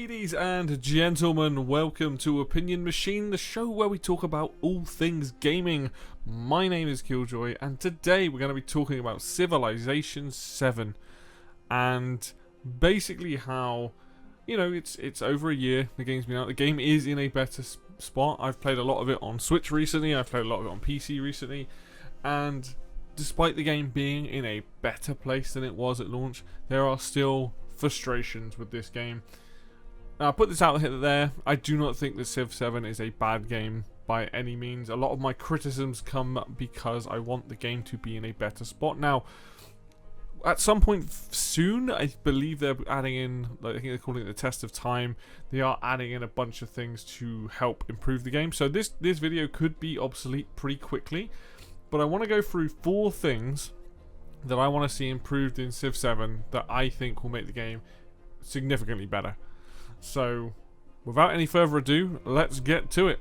Ladies and gentlemen, welcome to Opinion Machine, the show where we talk about all things gaming. My name is Killjoy, and today we're going to be talking about Civilization 7, and basically how, you know, it's over a year the game's been out. The game is in a better spot. I've played a lot of it on Switch recently, I've played a lot of it on PC recently, and despite the game being in a better place than it was at launch, there are still frustrations with this game. Now, I'll put this out there. I do not think that Civ 7 is a bad game by any means. A lot of my criticisms come because I want the game to be in a better spot. Now, at some point soon, I believe they're adding in, I think they're calling it the test of time. They are adding in a bunch of things to help improve the game. So this video could be obsolete pretty quickly. But I want to go through 4 things that I want to see improved in Civ 7 that I think will make the game significantly better. So, without any further ado, let's get to it.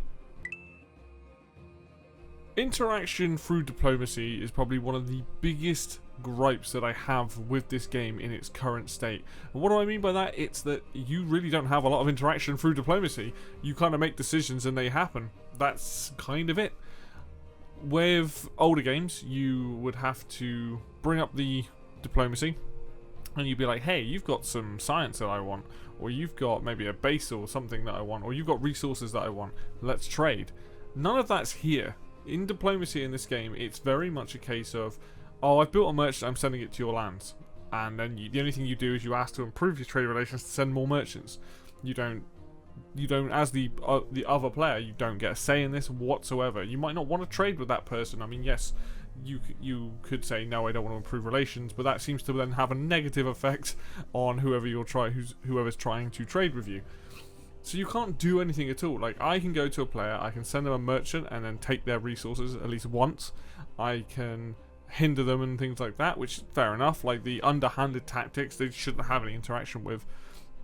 Interaction through diplomacy is probably one of the biggest gripes that I have with this game in its current state. And what do I mean by that? It's that you really don't have a lot of interaction through diplomacy. You kind of make decisions and they happen. That's kind of it. With older games, you would have to bring up the diplomacy and you'd be like, hey, you've got some science that I want, or you've got maybe a base or something that I want, or you've got resources that I want, let's trade. None of that's here. In diplomacy in this game, it's very much a case of, oh, I've built a merchant, I'm sending it to your lands. And then the only thing you do is you ask to improve your trade relations to send more merchants. You don't as the other player, you don't get a say in this whatsoever. You might not want to trade with that person. I mean, yes, you could say, no, I don't want to improve relations, but that seems to then have a negative effect on whoever's trying to trade with you. So you can't do anything at all. Like, I can go to a player, I can send them a merchant and then take their resources at least once. I can hinder them and things like that, which is fair enough. Like, the underhanded tactics, they shouldn't have any interaction with.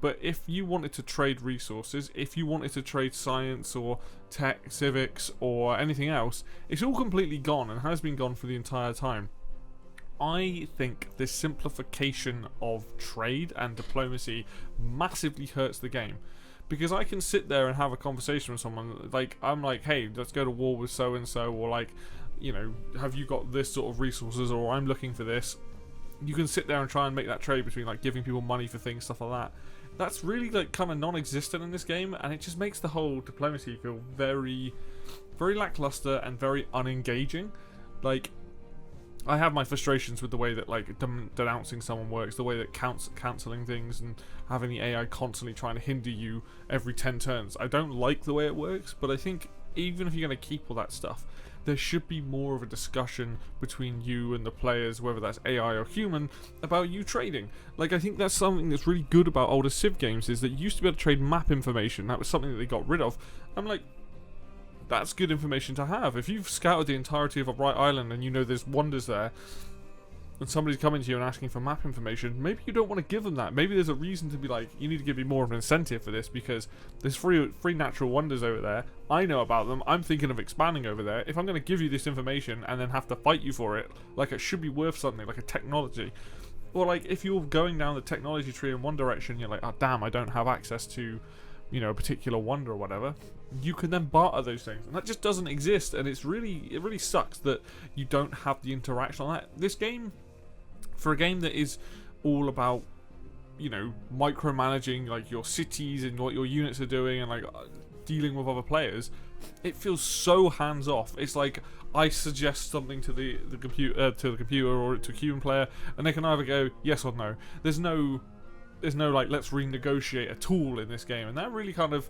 But if you wanted to trade resources, if you wanted to trade science or tech, civics or anything else, it's all completely gone and has been gone for the entire time. I think this simplification of trade and diplomacy massively hurts the game. Because I can sit there and have a conversation with someone, like, I'm like, hey, let's go to war with so-and-so, or like, you know, have you got this sort of resources, or I'm looking for this. You can sit there and try and make that trade between, like, giving people money for things, stuff like that. That's really, like, kind of non-existent in this game, and it just makes the whole diplomacy feel very, very lackluster and very unengaging. Like, I have my frustrations with the way that, like, denouncing someone works, the way that cancelling things and having the AI constantly trying to hinder you every 10 turns. I don't like the way it works, but I think even if you're going to keep all that stuff, there should be more of a discussion between you and the players, whether that's AI or human, about you trading. Like, I think that's something that's really good about older Civ games, is that you used to be able to trade map information. That was something that they got rid of. I'm like, that's good information to have. If you've scouted the entirety of a bright island and you know there's wonders there, and somebody's coming to you and asking for map information, maybe you don't want to give them that. Maybe there's a reason to be like, you need to give me more of an incentive for this, because there's free natural wonders over there. I know about them. I'm thinking of expanding over there. If I'm going to give you this information and then have to fight you for it, like, it should be worth something, like a technology. Or like, if you're going down the technology tree in one direction, you're like, oh damn, I don't have access to, you know, a particular wonder or whatever. You can then barter those things, and that just doesn't exist. And it really sucks that you don't have the interaction on that. This game, for a game that is all about, you know, micromanaging, like, your cities and what your units are doing and, like, dealing with other players, it feels so hands off. It's like, I suggest something to the computer or to a human player, and they can either go yes or no. There's no like, let's renegotiate a tool in this game, and that really kind of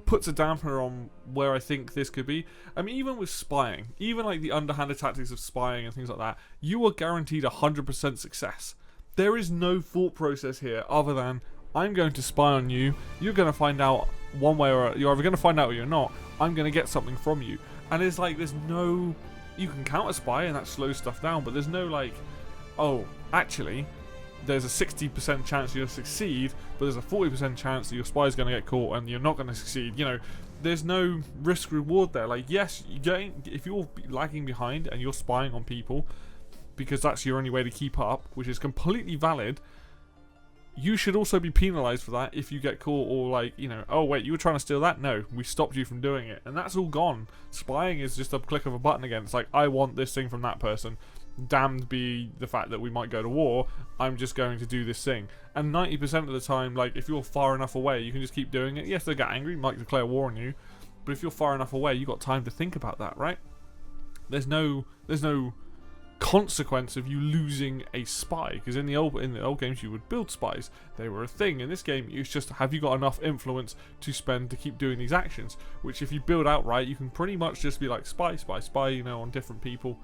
puts a dampener on where I think this could be. I mean, even with spying, even like the underhanded tactics of spying and things like that, you are guaranteed 100% success. There is no thought process here other than, I'm going to spy on you, you're going to find out one way, or you're either going to find out or you're not, I'm going to get something from you. And it's like, there's no, you can counter spy and that slows stuff down, but there's no like, oh, actually, there's a 60% chance you'll succeed, but there's a 40% chance that your spy is going to get caught and you're not going to succeed. You know, there's no risk reward there. Like, yes, if you're lagging behind and you're spying on people because that's your only way to keep up, which is completely valid, you should also be penalized for that if you get caught, or like, you know, oh wait, you were trying to steal that? No, we stopped you from doing it. And that's all gone. Spying is just a click of a button again. It's like, I want this thing from that person. Damned be the fact that we might go to war. I'm just going to do this thing. And 90% of the time, like, if you're far enough away, you can just keep doing it. Yes, they get angry, might declare war on you, but if you're far enough away, you got time to think about that, right? There's no consequence of you losing a spy, because in the old games you would build spies. They were a thing. In this game, it's just, have you got enough influence to spend to keep doing these actions, which if you build out right, you can pretty much just be like spy, spy, spy, you know, on different people.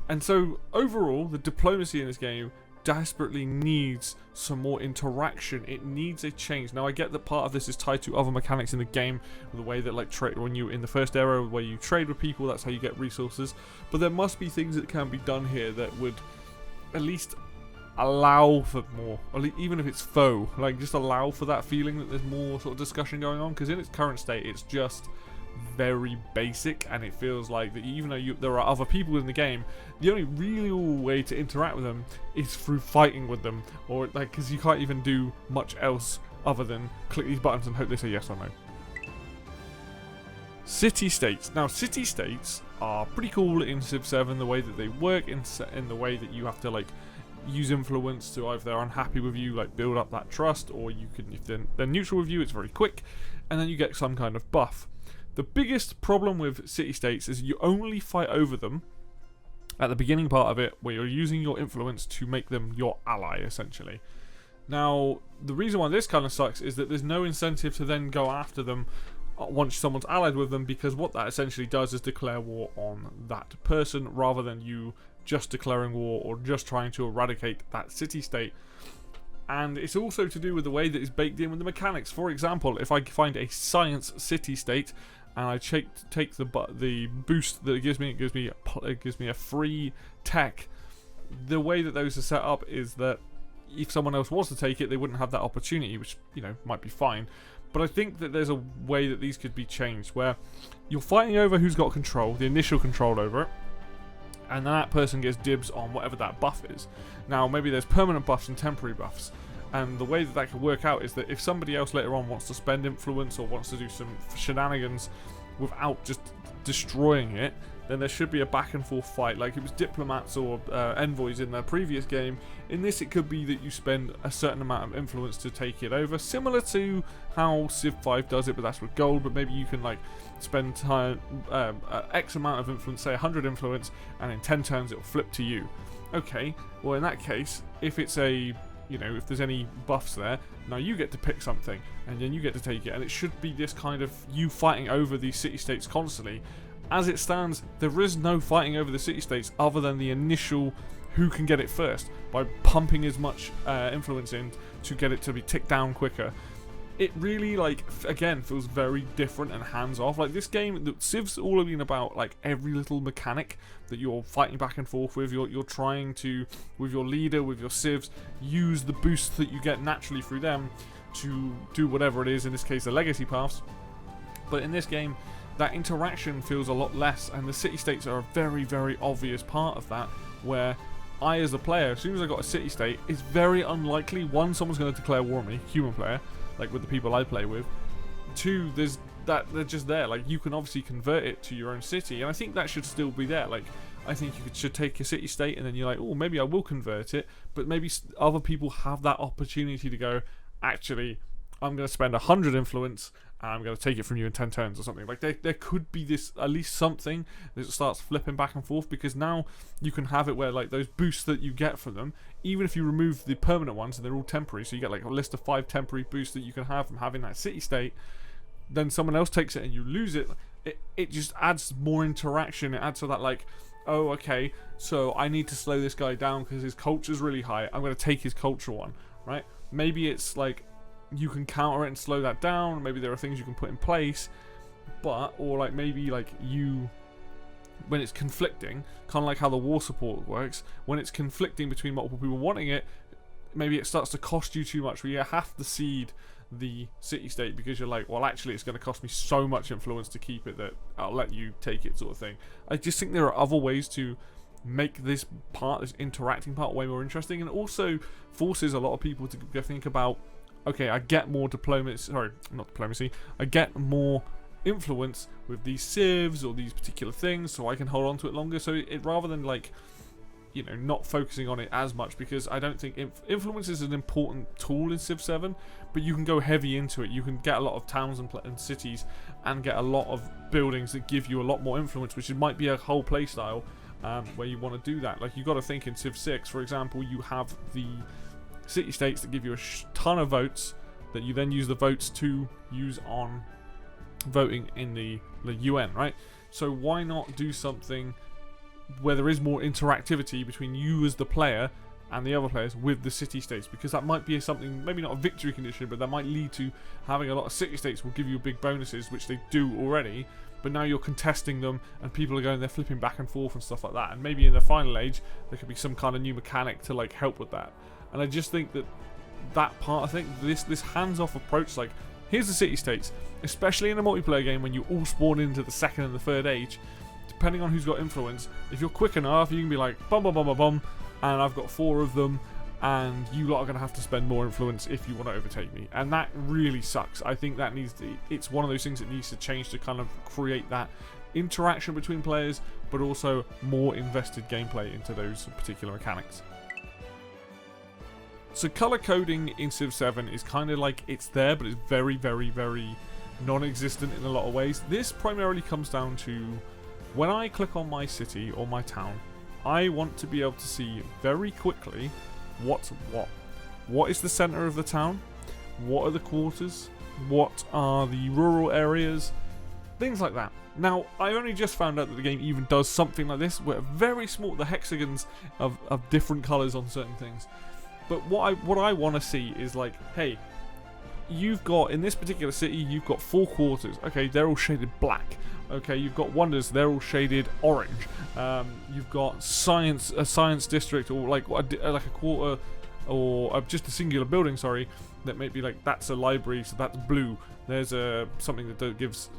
And so overall, the diplomacy in this game desperately needs some more interaction. It needs a change. Now, I get that part of this is tied to other mechanics in the game, the way that, like, when you in the first era where you trade with people, that's how you get resources. But there must be things that can be done here that would at least allow for more, or even if it's faux, like, just allow for that feeling that there's more sort of discussion going on. Because in its current state, it's just very basic, and it feels like that even though there are other people in the game, the only real way to interact with them is through fighting with them, or like, because you can't even do much else other than click these buttons and hope they say yes or no. City-states. Now, city-states are pretty cool in Civ 7, the way that they work, in the way that you have to, like, use influence to, if they're unhappy with you, like, build up that trust, or you can, if they're neutral with you, it's very quick, and then you get some kind of buff. The biggest problem with city-states is you only fight over them at the beginning part of it, where you're using your influence to make them your ally, essentially. Now, the reason why this kind of sucks is that there's no incentive to then go after them once someone's allied with them, because what that essentially does is declare war on that person, rather than you just declaring war or just trying to eradicate that city-state. And it's also to do with the way that it's baked in with the mechanics. For example, if I find a science city-state, and I take the boost that it gives me a free tech. The way that those are set up is that if someone else was to take it, they wouldn't have that opportunity, which, you know, might be fine. But I think that there's a way that these could be changed, where you're fighting over who's got control, the initial control over it, and then that person gets dibs on whatever that buff is. Now, maybe there's permanent buffs and temporary buffs. And the way that that could work out is that if somebody else later on wants to spend influence or wants to do some shenanigans without just destroying it, then there should be a back and forth fight, like it was diplomats or envoys in the previous game. In this, it could be that you spend a certain amount of influence to take it over, similar to how Civ 5 does it, but that's with gold. But maybe you can, like, spend time, X amount of influence, say 100 influence, and in 10 turns it will flip to you. Okay, well, in that case, if it's a, you know, if there's any buffs there, now you get to pick something, and then you get to take it, and it should be this kind of you fighting over these city-states constantly. As it stands, there is no fighting over the city-states other than the initial who can get it first, by pumping as much influence in to get it to be ticked down quicker. It really, like, again, feels very different and hands-off. Like, this game, the Civ's all been about, like, every little mechanic that you're fighting back and forth with. You're trying to, with your leader, with your Civs, use the boosts that you get naturally through them to do whatever it is, in this case, the legacy paths. But in this game, that interaction feels a lot less, and the city-states are a very, very obvious part of that, where I, as a player, as soon as I got a city-state, it's very unlikely, one, someone's going to declare war on me, human player, like with the people I play with. Two, there's that they're just there. Like, you can obviously convert it to your own city, and I think that should still be there. Like, I think you should take a city-state, and then you're like, oh, maybe I will convert it, but maybe other people have that opportunity to go, actually, I'm going to spend 100 influence, and I'm going to take it from you in 10 turns or something. Like, there could be this, at least something that starts flipping back and forth, because now you can have it where, like, those boosts that you get from them, even if you remove the permanent ones, and they're all temporary, so you get, like, a list of 5 temporary boosts that you can have from having that city-state, then someone else takes it and you lose it. It just adds more interaction. It adds to that, like, oh, okay, so I need to slow this guy down because his culture's really high. I'm going to take his culture one, right? Maybe it's, like, you can counter it and slow that down. Maybe there are things you can put in place, but, or like maybe like you, when it's conflicting, kind of like how the war support works, when it's conflicting between multiple people wanting it, maybe it starts to cost you too much, where you have to cede the city-state because you're like, well, actually it's going to cost me so much influence to keep it that I'll let you take it, sort of thing. I just think there are other ways to make this interacting part, way more interesting, and also forces a lot of people to think about, okay, I get more I get more influence with these civs or these particular things, so I can hold on to it longer. So it rather than like, you know, not focusing on it as much, because I don't think influence is an important tool in Civ 7, but you can go heavy into it. You can get a lot of towns and cities and get a lot of buildings that give you a lot more influence, which might be a whole playstyle where you want to do that. Like, you got to think in Civ 6, for example, you have the city-states that give you a ton of votes that you then use the votes to use on voting in the UN, right? So why not do something where there is more interactivity between you as the player and the other players with the city-states? Because that might be something, maybe not a victory condition, but that might lead to having a lot of city-states will give you big bonuses, which they do already, but now you're contesting them and people are going there flipping back and forth and stuff like that. And maybe in the final age there could be some kind of new mechanic to like help with that. And I just think that part, I think this hands-off approach, like, here's the city-states, especially in a multiplayer game when you all spawn into the second and the third age, depending on who's got influence, if you're quick enough, you can be like, bum bum bum bum bum, and I've got 4 of them, and you lot are going to have to spend more influence if you want to overtake me. And that really sucks. I think that it's one of those things that needs to change to kind of create that interaction between players, but also more invested gameplay into those particular mechanics. So color coding in Civ 7 is kind of like, it's there, but it's very, very, very non-existent in a lot of ways. This primarily comes down to, when I click on my city or my town, I want to be able to see very quickly what's what. What is the center of the town? What are the quarters? What are the rural areas? Things like that. Now, I only just found out that the game even does something like this, where very small, the hexagons of different colors on certain things. But what I want to see is like, hey, you've got, in this particular city, you've got 4 quarters. Okay, they're all shaded black. Okay, you've got wonders, they're all shaded orange. You've got a science district, or like a quarter, or just a singular building, sorry, that may be like, that's a library, so that's blue. There's something that gives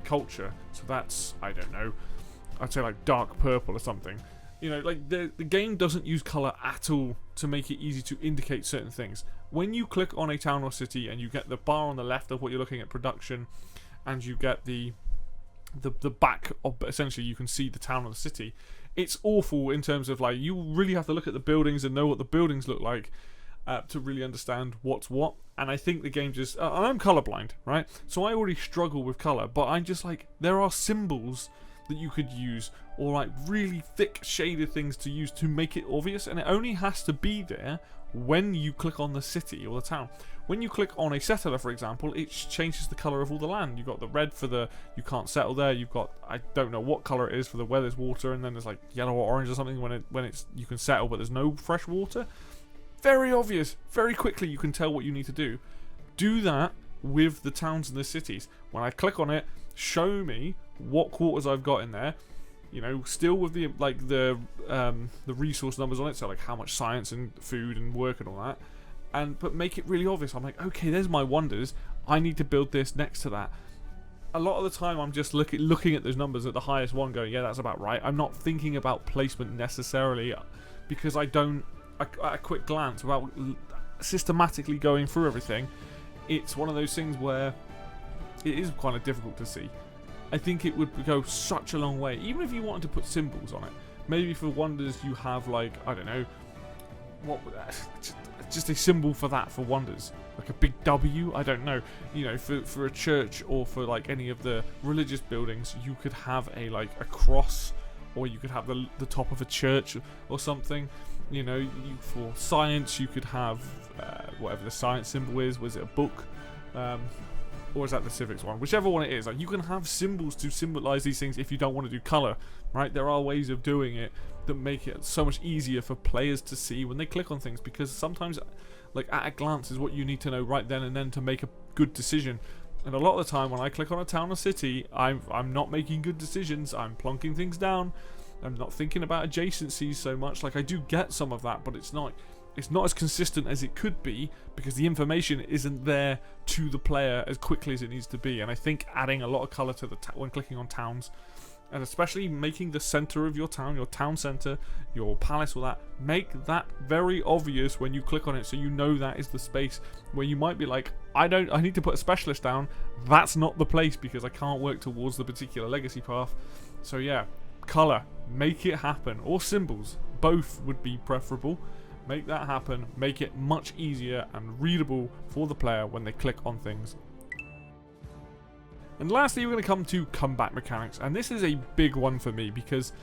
culture, so that's, I don't know, I'd say like dark purple or something. You know, like the game doesn't use color at all to make it easy to indicate certain things. When you click on a town or city and you get the bar on the left of what you're looking at production, and you get the back of, essentially you can see the town or the city, it's awful in terms of like, you really have to look at the buildings and know what the buildings look like to really understand what's what. And I think the game just, and I'm colorblind, right? So I already struggle with color, but I'm just like, there are symbols that you could use, or like really thick shaded things to use to make it obvious, and it only has to be there when you click on the city or the town. When you click on a settler, for example, it changes the colour of all the land. You've got the red for the you can't settle there, you've got, I don't know what colour it is for the where there's water, and then there's like yellow or orange or something when it's you can settle but there's no fresh water. Very obvious, very quickly you can tell what you need to do. Do that with the towns and the cities. When I click on it, show me what quarters I've got in there, you know, still with the like the resource numbers on it, so like how much science and food and work and all that, but make it really obvious. I'm like, okay, there's my wonders, I need to build this next to that. A lot of the time I'm just looking at those numbers at the highest one going, yeah, that's about right. I'm not thinking about placement necessarily, because I don't, at a quick glance, without systematically going through everything, it's one of those things where it is kind of difficult to see. I think it would go such a long way, even if you wanted to put symbols on it. Maybe for wonders you have like, I don't know, what would that, just a symbol for that for wonders, like a big W. I don't know, you know, for a church or for like any of the religious buildings, you could have a like a cross, or you could have the top of a church or something. You know, for science you could have whatever the science symbol is. Was it a book? Or is that the civics one? Whichever one it is, like, you can have symbols to symbolize these things if you don't want to do color, right? There are ways of doing it that make it so much easier for players to see when they click on things, because sometimes, like, at a glance is what you need to know right then and then to make a good decision. And a lot of the time when I click on a town or city, I'm not making good decisions. I'm plonking things down. I'm not thinking about adjacencies so much. Like, I do get some of that, but it's not as consistent as it could be, because the information isn't there to the player as quickly as it needs to be. And I think adding a lot of colour to when clicking on towns And especially making the center of your town center, your palace, all that, make that very obvious when you click on it, so you know that is the space where you might be like, I need to put a specialist down. That's not the place because I can't work towards the particular legacy path. So yeah, color, make it happen, or symbols, both would be preferable. Make that happen, make it much easier and readable for the player when they click on things. And lastly, we're going to come to combat mechanics, and this is a big one for me because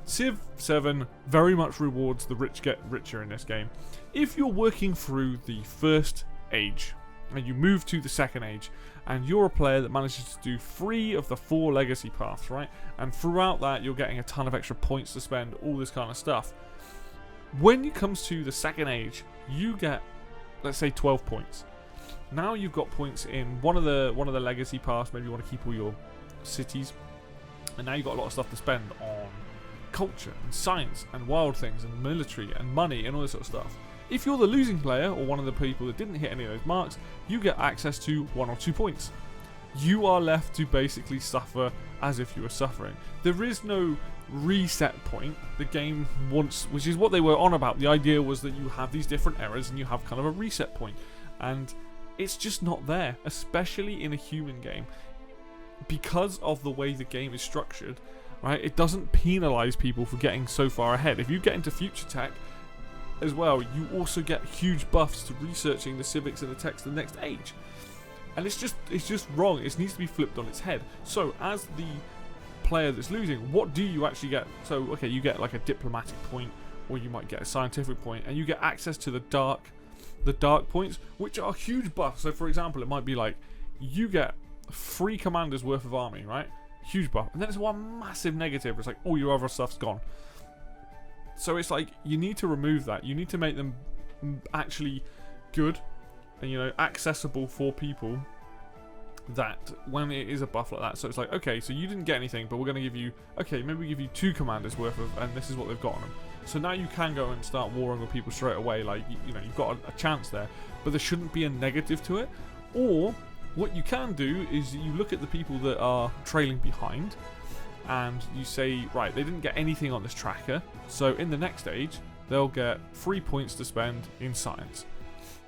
Civ 7 very much rewards the rich get richer in this game. If you're working through the first age, and you move to the second age, and you're a player that manages to do 3 of the 4 legacy paths, right? And throughout that, you're getting a ton of extra points to spend, all this kind of stuff. When it comes to the second age, you get, let's say, 12 points. Now you've got points in one of the legacy paths. Maybe you want to keep all your cities, and now you've got a lot of stuff to spend on culture and science and wild things and military and money and all this sort of stuff. If you're the losing player or one of the people that didn't hit any of those marks, you get access to 1 or 2 points. You are left to basically suffer as if you were suffering. There is no reset point. The game wants, which is what they were on about. The idea was that you have these different errors and you have kind of a reset point, and it's just not there, especially in a human game, because of the way the game is structured. Right, it doesn't penalize people for getting so far ahead. If you get into future tech as well, you also get huge buffs to researching the civics and the techs of the next age, and it's just wrong. It needs to be flipped on its head. So as the player that's losing, what do you actually get? So okay, you get like a diplomatic point, or you might get a scientific point, and you get access to the dark points, which are huge buffs. So for example, it might be like you get 3 commanders worth of army, right? Huge buff. And then there's one massive negative. It's like all your other stuff's gone. So it's like you need to remove that. You need to make them actually good and, you know, accessible for people, that when it is a buff like that. So it's like, okay, so you didn't get anything, but we're going to give you, okay, maybe we give you 2 commanders worth of, and this is what they've got on them. So now you can go and start warring with people straight away. Like, you know, you've got a chance there, but there shouldn't be a negative to it. Or what you can do is you look at the people that are trailing behind, and you say, right, they didn't get anything on this tracker, so in the next stage they'll get 3 points to spend in science,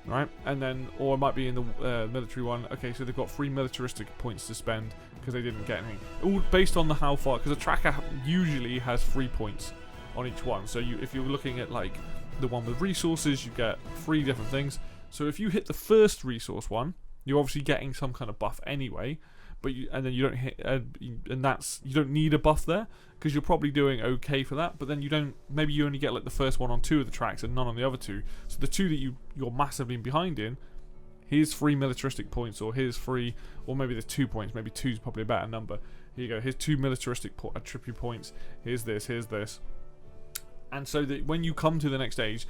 right? And then, or it might be in the military one, okay, so they've got 3 militaristic points to spend because they didn't get anything, all based on the how far, because a tracker usually has 3 points on each one. So if you're looking at like the one with resources, you get 3 different things. So if you hit the first resource one, you're obviously getting some kind of buff anyway, but and then you don't hit, and that's, you don't need a buff there because you're probably doing okay for that. But then you don't, maybe you only get like the first one on 2 of the tracks and none on the other 2. So the 2 that you're massively behind in, here's 3 militaristic points, or here's 3, or maybe there's 2 points. Maybe 2 is probably a better number. Here you go. Here's 2 militaristic attribute points. Here's this. Here's this. And so that when you come to the next stage,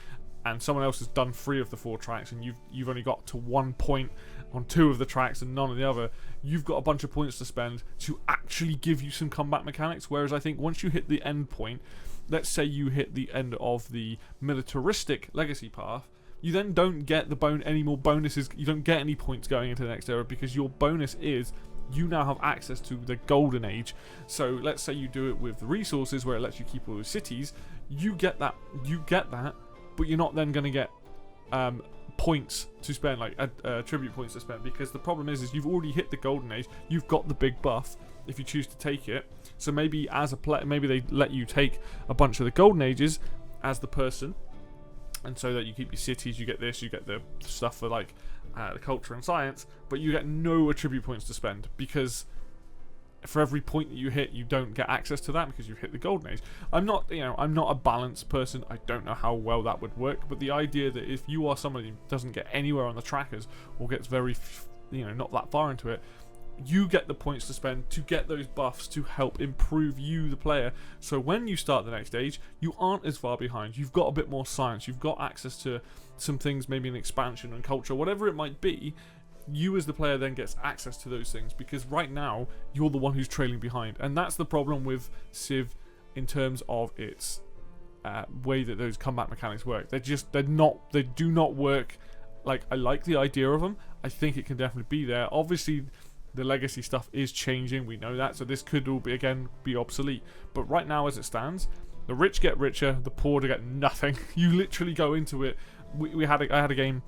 and someone else has done 3 of the 4 tracks, and you've only got to 1 point on 2 of the tracks and none on the other, you've got a bunch of points to spend to actually give you some combat mechanics. Whereas I think once you hit the end point, let's say you hit the end of the militaristic legacy path, you then don't get any more bonuses. You don't get any points going into the next era, because your bonus is you now have access to the golden age. So let's say you do it with the resources where it lets you keep all the cities, you get that, but you're not then going to get points to spend, like tribute points to spend, because the problem is you've already hit the golden age. You've got the big buff if you choose to take it. So maybe as a player, maybe they let you take a bunch of the golden ages as the person, and so that you keep your cities, you get this, you get the stuff for like the culture and science, but you get no attribute points to spend, because for every point that you hit, you don't get access to that because you've hit the golden age. I'm not a balanced person. I don't know how well that would work, but the idea that if you are somebody who doesn't get anywhere on the trackers, or gets very, not that far into it, you get the points to spend to get those buffs to help improve you, the player. So when you start the next stage, you aren't as far behind. You've got a bit more science. You've got access to some things, maybe an expansion and culture, whatever it might be. You as the player then gets access to those things, because right now you're the one who's trailing behind, and that's the problem with Civ in terms of its way that those combat mechanics work. They do not work. Like, I like the idea of them. I think it can definitely be there. Obviously, The legacy stuff is changing, we know that, so this could all be, again, be obsolete. But right now, as it stands, the rich get richer, the poor to get nothing. You literally go into it. I had a game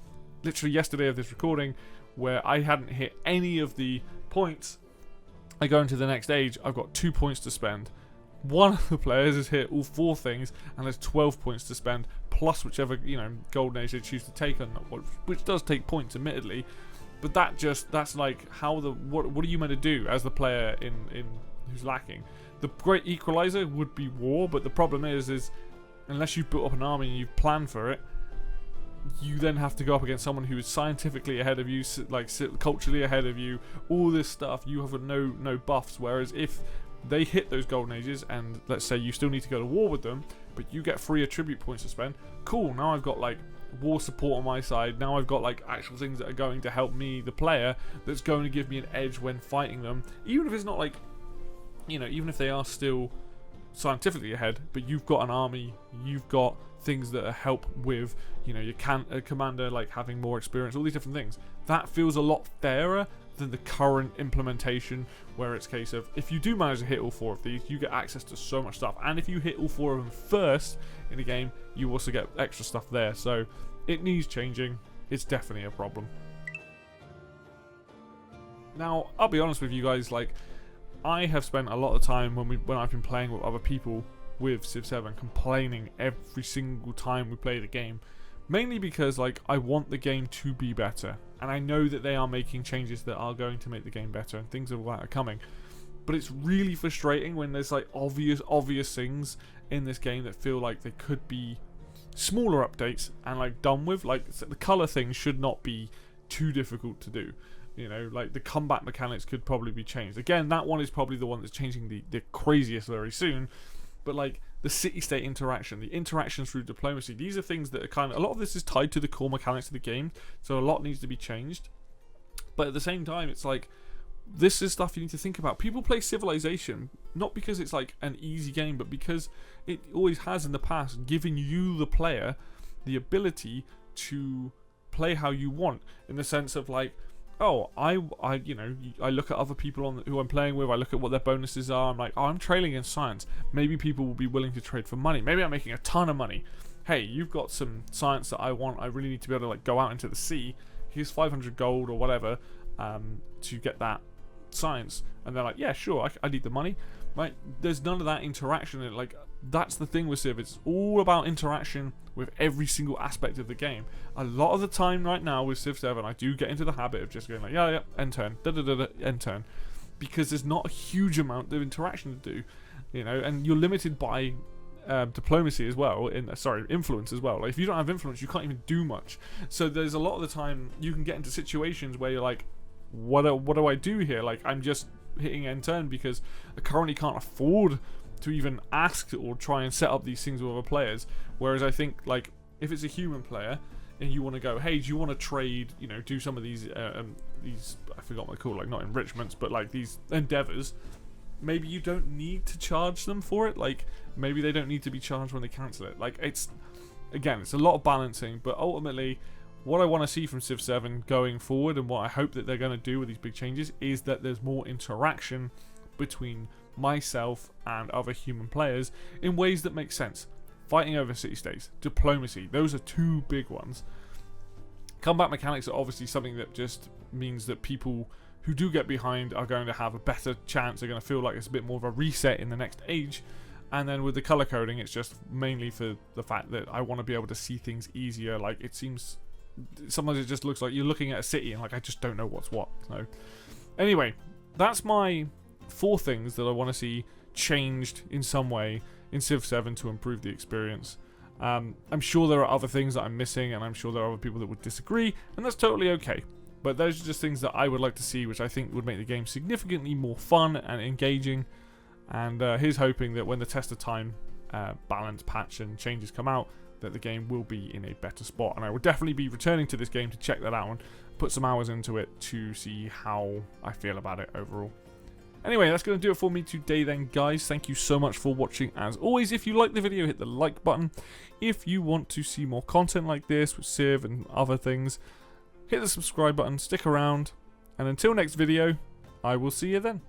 literally yesterday of this recording where I hadn't hit any of the points. I go into the next age, I've got 2 points to spend. One of the players has hit all 4 things and there's 12 points to spend, plus whichever, golden age they choose to take on, which does take points, admittedly. But that's like how what are you meant to do as the player in who's lacking? The great equalizer would be war, but the problem is unless you've built up an army and you've planned for it, you then have to go up against someone who is scientifically ahead of you, like culturally ahead of you, all this stuff. You have no buffs. Whereas if they hit those golden ages, and let's say you still need to go to war with them, but you get free attribute points to spend. Cool. Now I've got like war support on my side. Now I've got like actual things that are going to help me, the player, that's going to give me an edge when fighting them. Even if it's not like, even if they are still scientifically ahead, but you've got an army, you've got things that help with, your commander like having more experience, all these different things. That feels a lot fairer than the current implementation, where it's a case of if you do manage to hit all 4 of these, you get access to so much stuff, and if you hit all 4 of them first in a game, you also get extra stuff there. So it needs changing. It's definitely a problem. Now, I'll be honest with you guys, like, I have spent a lot of time when I've been playing with other people with Civ 7 complaining every single time we play the game, mainly because like I want the game to be better, and I know that they are making changes that are going to make the game better, and things of that are coming. But it's really frustrating when there's like obvious things in this game that feel like they could be smaller updates and like done with. Like the color thing should not be too difficult to do. Like the combat mechanics could probably be changed. Again, that one is probably the one that's changing the craziest very soon. But like the city-state interaction, the interactions through diplomacy, these are things that are a lot of this is tied to the core mechanics of the game, so a lot needs to be changed. But at the same time, it's like, this is stuff you need to think about. People play Civilization, not because it's like an easy game, but because it always has in the past given you, the player, the ability to play how you want, in the sense of like, oh, I look at other people who I'm playing with, I look at what their bonuses are, I'm like, oh, I'm trailing in science. Maybe people will be willing to trade for money. Maybe I'm making a ton of money. Hey, you've got some science that I want. I really need to be able to like go out into the sea. Here's 500 gold or whatever to get that science. And they're like, yeah, sure, I need the money. Right? There's none of that interaction. Like, that's the thing with Civ. It's all about interaction with every single aspect of the game. A lot of the time right now with Civ 7, I do get into the habit of just going like, yeah, end turn, end turn, because there's not a huge amount of interaction to do, and you're limited by diplomacy as well. Influence as well. Like, if you don't have influence, you can't even do much. So there's a lot of the time you can get into situations where you're like, what do I do here? Like, I'm just hitting end turn because I currently can't afford to even ask or try and set up these things with other players. Whereas I think, like, if it's a human player and you want to go, hey, do you want to trade, do some of these I forgot what they're called, like, not enrichments, but like these endeavors, maybe you don't need to charge them for it. Like, maybe they don't need to be charged when they cancel it. Like, it's a lot of balancing, but ultimately what I want to see from Civ 7 going forward, and what I hope that they're going to do with these big changes, is that there's more interaction between myself and other human players in ways that make sense. Fighting over city-states, diplomacy, those are 2 big ones. Combat mechanics are obviously something that just means that people who do get behind are going to have a better chance, are going to feel like it's a bit more of a reset in the next age. And then with the color coding, it's just mainly for the fact that I want to be able to see things easier. Like, it seems sometimes it just looks like you're looking at a city and like, I just don't know what's what. So anyway, that's my 4 things that I want to see changed in some way in Civ 7 to improve the experience. I'm sure there are other things that I'm missing, and I'm sure there are other people that would disagree, and that's totally okay. But those are just things that I would like to see, which I think would make the game significantly more fun and engaging. And here's hoping that when the test of time balance patch and changes come out, that the game will be in a better spot. And I will definitely be returning to this game to check that out and put some hours into it to see how I feel about it overall. Anyway, that's going to do it for me today then, guys. Thank you so much for watching. As always, if you like the video, hit the like button. If you want to see more content like this with Civ and other things, hit the subscribe button, stick around, and until next video, I will see you then.